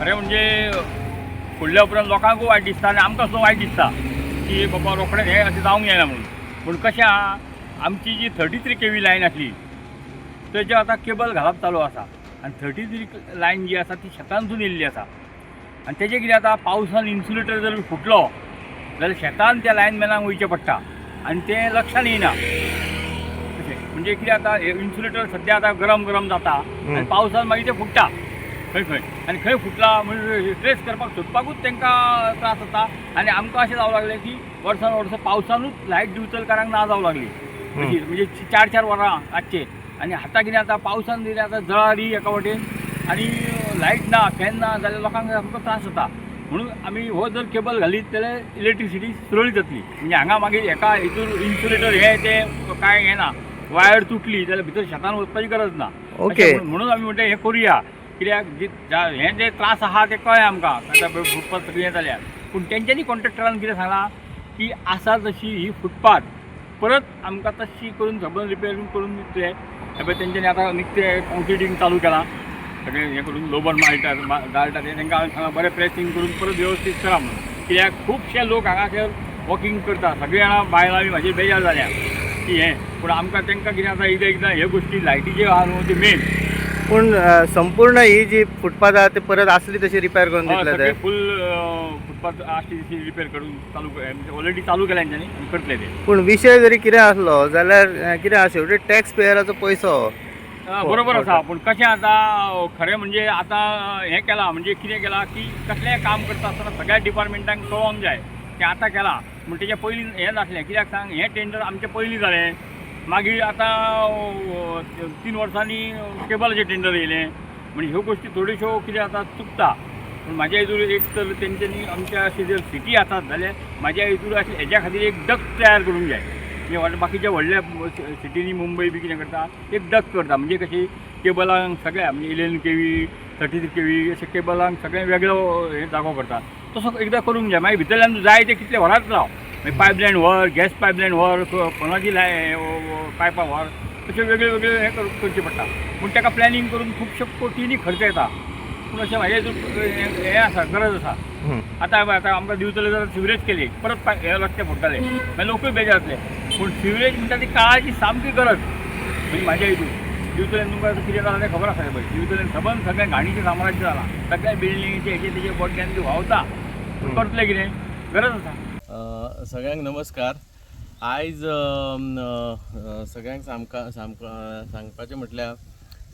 खरें म्हणजे फुडल्या उपरांत लोकांकूय वायट दिसता आनी आमकां सुद्दां वायट दिसता की बाबा रोखडेंच हें अशें जावंक जायना म्हणून. पूण कशें आहा, आमची जी 33 kV लायन आसली तेजेर आतां केबल घालप चालू आसा आनी 33 लायन जी आसा ती शेतांतसून येयल्ली आसा आनी तेजें कितें जाता, पावसान इन्सुलेटर जर फुटलो जाल्यार शेतान त्या लायनमॅनाक वयचें पडटा आनी तें लक्षान येयना. अशें म्हणजे कितें जाता, इन्सुलेटर सद्या आतां गरम गरम जाता आनी पावसान मागीर तें फुट्टा खंय खंय आनी खंय फुटला म्हणजे ट्रेस करपाक सोदपाकूच तांकां त्रास जाता. आनी आमकां अशें जावं लागलें की वर्सान वर्स पावसानूच लायट दिवचलकारांक ना जावं लागली अशी, म्हणजे 4-4 वरां रातचे. आनी आतां कितें जाता, पावसान कितें जाता, जळारी एका वटेन आनी लायट ना, फॅन ना जाल्यार लोकांक आमकां त्रास जाता. म्हणून आमी हो जर केबल घालीत जाल्यार इलेक्ट्रिसिटी सुरळीत जातली. म्हणजे हांगा मागीर एका हितून इन्सुलेटर हे तें कांय हें ना, वायर तुटली जाल्यार भितर शेतान वचपाची गरज ना. ओके. म्हणून आमी म्हणटा हें करुया, कित्याक हें जे त्रास आहा ते कळ्ळें आमकां आतां फुटपाथ हें जाल्यार. पूण तेंच्यांनी कॉन्ट्रॅक्टरान कितें सांगलां की आसा तशी ही फुटपाथ परत आमकां तशी करून सबंद रिपेरींग करून दितले. हे पळय तेंच्यांनी आतां निकतें कॉन्क्रिटींग चालू केलां, सगळें हें करून लोबर घालता ते तांकां हांवें सांगलां बरें प्रेसींग करून परत वेवस्थीत करा म्हणून. कित्याक खुबशे लोक हांगासर वॉकिंग करता, सगळीं जाणां बायलां बी म्हाजी बेजार जाल्या की हें. पूण आमकां तांकां कितें जाता, एकदां ह्यो गोश्टी लायटीचे आहा न्हू ते मेन. पूण संपूर्ण ही जी फुटपाथ आहा ती परत आसली तशी रिपेर करून दितले ते. फूल फुटपाथ आसली तशी रिपेर करून चालू म्हणजे ऑलरेडी चालू केल्या तेंच्यांनी आनी करतले ते. पूण विशय जरी कितें आसलो जाल्यार कितें आहा, शेवटी टॅक्स पेयराचो पयसो. बरोबर आसा. पूण कशें आतां खरें म्हणजे आतां हें केलां, म्हणजे कितें केलां की कसलेंय काम करता आसतना सगळ्या डिपार्टमेंटांक कळोंक जाय तें आतां केलां. पूण तेच्या पयलीं हें नासलें. कित्याक सांग, हें टेंडर आमचें पयलीं जालें, मागीर आतां 3 वर्सांनी केबलाचें टेंडर येयलें. म्हणजे ह्यो गोश्टी थोड्योश्यो कितें जाता चुकता. पूण म्हाज्या हितूर एक तर तेंच्यांनी आमच्या अशी जर सिटी आसात जाल्यार म्हाज्या हितूर अशें हेज्या खातीर एक डक्ट तयार करूंक जाय. म्हणजे बाकीच्या व्हडल्या सिटीनी मुंबय बी कितें करता, एक डक्ट करता. म्हणजे कशी केबलांक सगळ्या म्हणजे 11 kV 33 kV अशें केबलांक सगळें वेगळो हे जागो करता. तसो एकदां करूंक जाय. मागीर भितरल्यान जाय ते कितले व्हरात राव, मागीर पायपलायन व्हर, गॅस पायपलायन व्हर, कोणाची पायपां व्हर, अशें वेगळे वेगळे हें करचें पडटा. पूण ताका प्लॅनिंग करून खुबशे कोटींनी खर्च येता. पूण अशें म्हाज्या हितून हें आसा, गरज आसा. आतां आमकां दिवतले जाल्यार सिवरेज केली, परत हे रस्ते फोडटाले, मागीर लोकूय बेजार जातले. पूण सिवरेज म्हणटा ती काळाची सामकी गरज. म्हणजे म्हाज्या हितून दिवतल्यान तुमकां कितें जालां तें खबर आसा पळय. दिवतल्यान सबंद सगळें घाणीचें साम्राज्य जालां. सगळ्या बिल्डिंगेचे हेचे तेजे बोड्ड्यान बी व्हांवता. करतले कितें, गरज आसा. सगळ्यांक नमस्कार. आयज सगळ्यांक सांगपाचें म्हटल्यार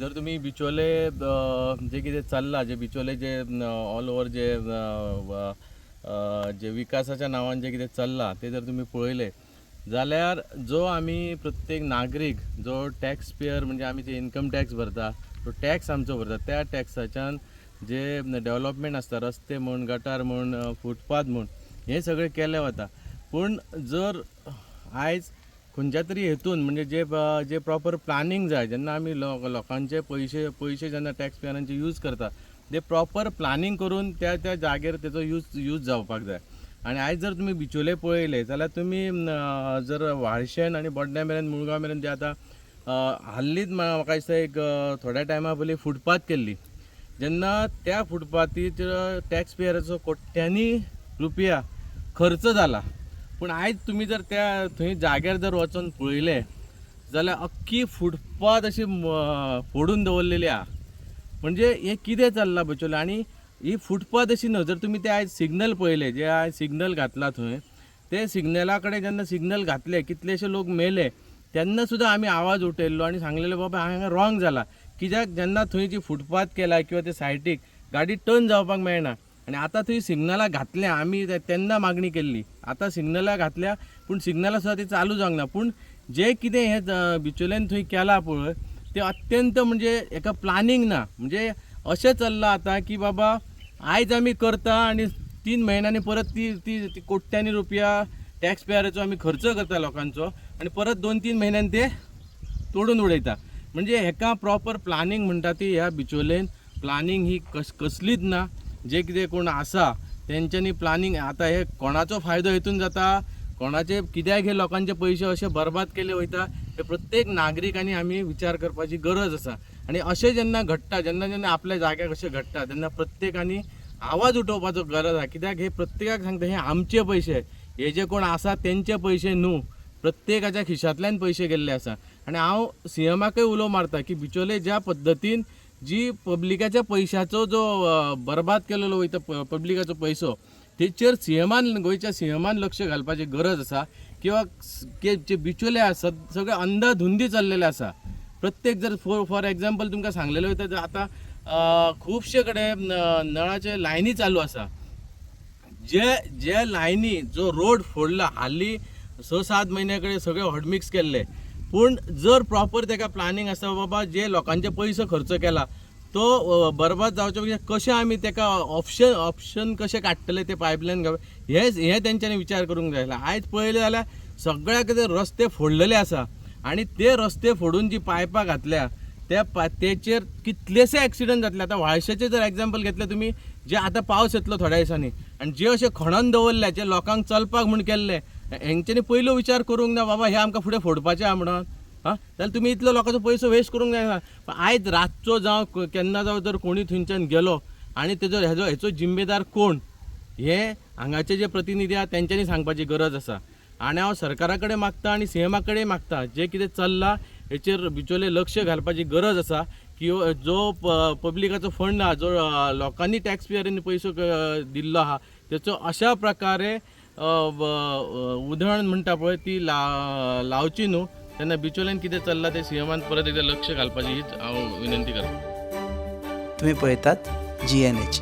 जर तुमी बिचोले जे कितें चल्लां, जे बिचोले जे ऑल ओवर जे विकासाच्या नांवान जे कितें चल्लां ते जर तुमी पळयले जाल्यार जो आमी प्रत्येक नागरीक जो टॅक्स पेयर म्हणजे आमी जे इन्कम टॅक्स भरता, तो टॅक्स आमचो भरता, त्या टॅक्साच्यान जे डेवलॉपमेंट आसता, रस्ते म्हण, गटार म्हण, फुटपाथ म्हण, हे सगळें केलें वता. पूण जर आयज खंयच्या तरी हेतून म्हणजे जे प्रॉपर प्लॅनिंग जाय, जेन्ना आमी लोकांचे पयशे जेन्ना टॅक्स पेयरांचे यूज करता, ते प्रॉपर प्लॅनिंग करून त्या जाग्यार तेचो यूज जावपाक जाय. आनी आयज जर तुमी बिचोले पळयले जाल्यार तुमी जर वाळशेन आनी बोड्ड्या मेरेन, मुळगांव मेरेन जे आतां हाल्लीच म्हाका दिसता एक थोड्या टायमा पयलीं फुटपाथ केल्ली, जेन्ना त्या फुटपाथीचेर टॅक्स पेयराचो कोट्यांनी रुपया खर्च जाला. पूण आयज तुमी जर त्या थंय जाग्यार जर वचून पळयले जाल्यार अख्खी फुटपाथ अशी फोडून दवरलेली आहा. म्हणजे हें कितें चल्लां बिचोले. आनी ही फुटपाथ अशी न्हय, जर तुमी ते आयज सिग्नल पळयले, जे आयज सिग्नल घातला थंय, ते सिग्नला कडेन जेन्ना सिग्नल घातले, कितलेशे लोक मेले, तेन्ना सुद्दां आमी आवाज उठयल्लो आनी सांगलेलें बाबा हांगा रॉंग जाला. कित्याक जेन्ना थंय जी फुटपाथ केला किंवा ते सायटीक गाडी टर्न जावपाक मेळना. आनी आतां थंय सिग्नलां घातल्या, आमी तेन्ना मागणी केल्ली, आतां सिग्नलां घातल्या पूण सिग्नलां सुद्दां ती चालू जावंक ना. पूण जे कितें हें बिचोलेन थंय केलां पळय तें अत्यंत म्हणजे हेका प्लॅनिंग ना. म्हणजे अशें चल्लां आतां की बाबा आयज आमी करता आनी 3 म्हयन्यांनी परत ती कोट्यांनी रुपया टॅक्स पेयराचो आमी खर्च करता लोकांचो, आनी परत 2-3 म्हयन्यान ते तोडून उडयता. म्हणजे हेका प्रॉपर प्लॅनिंग म्हणटा ती ह्या बिचोलेन प्लॅनिंग ही कसलीच ना. जे कितें कोण आसा तेंच्यांनी प्लॅनिंग, आतां हे कोणाचो फायदो हेतून जाता, कोणाचे कित्याक हे लोकांचे पयशे अशे बरबाद केले वयता, हे प्रत्येक नागरिकांनी आमी विचार करपाची गरज आसा. आनी अशें जेन्ना घडटा, जेन्ना आपल्या जाग्यार अशें घडटा, तेन्ना प्रत्येकानी आवाज उठोवपाचो गरज आहा. कित्याक हे प्रत्येकाक सांगता हे आमचे पैसे, हे जे कोण आसा तेंचे पैसे न्हू, प्रत्येकाच्या खिशांतल्यान पैसे गेल्ले आसा. आनी हांव सीएमाकय उलो मारता की बिचोले ज्या पद्दतीन जी पब्लिकाच्या पैशाचो जो बरबाद केलेलो वयता पब्लिकाचो पैसो, तेचेर गोंयच्या सीएमान लक्ष घालपाची गरज आसा. किंवा जे बिचोले आसात सगळे अंधाधुंदी चल्लेले आसा. प्रत्येक जर फॉर एग्जाम्पल तुमकां सांगलेले वयता तर आतां खुबशे कडेन नळाचे लायनी चालू आसा. जे लायनी जो रोड फोडला हालीं 6-7 म्हयन्या सगळे हॉटमिक्स केल्ले, पूण जर प्रॉपर ताका प्लॅनिंग आसा बाबा जे लोकांचे पयसो खर्च केला तो बरबाद जावचे पेक्षा कशें आमी ताका ऑप्शन कशें काडटले ते पायपलायन हे तेंच्यांनी विचार करूंक जाय. आयज पळयलें जाल्यार सगळ्या कितें रस्ते फोडलेले आसा आनी ते रस्ते फोडून जी पायपां घातल्या तेचेर कितलेशे एक्सिडंट जातले. आतां व्हाळशेचें जर एग्जाम्पल घेतलें तुमी, जे आतां पावस येतलो थोड्या दिसांनी आनी जे अशें खणून दवरल्या जे लोकांक चलपाक म्हूण केल्ले, हेंच्यांनी पयलो विचार करूंक ना बाबा हे आमकां फुडें फोडपाचें आहा म्हणून. जाल्यार तुमी इतलो लोकांचो पयसो वेस्ट करूंक जायना. पण आयज रातचो जावं केन्ना जावं जर कोणी थंयच्यान गेलो आनी हेचो जिम्मेदार कोण, हे हांगाचे जे प्रतिनिधी आहा तेंच्यांनी सांगपाची गरज आसा. आनी हांव सरकारा कडेन मागता आनी सीएमा कडेन मागता जे कितें चल्लां हेचेर बिचोले लक्ष घालपाची गरज आसा. की जो पब्लिकाचो फंड आहा, जो लोकांनी टॅक्स पेयरांनी पयसो दिल्लो आहा, तेचो अशा प्रकारे उधळण म्हणटा पळय ती लावची न्हू. तेन्ना बिचोलेन कितें चल्लां ते सीएमान परत एकदां लक्ष घालपाची हीच हांव विनंती करतां. तुम्ही पळयतात GNH.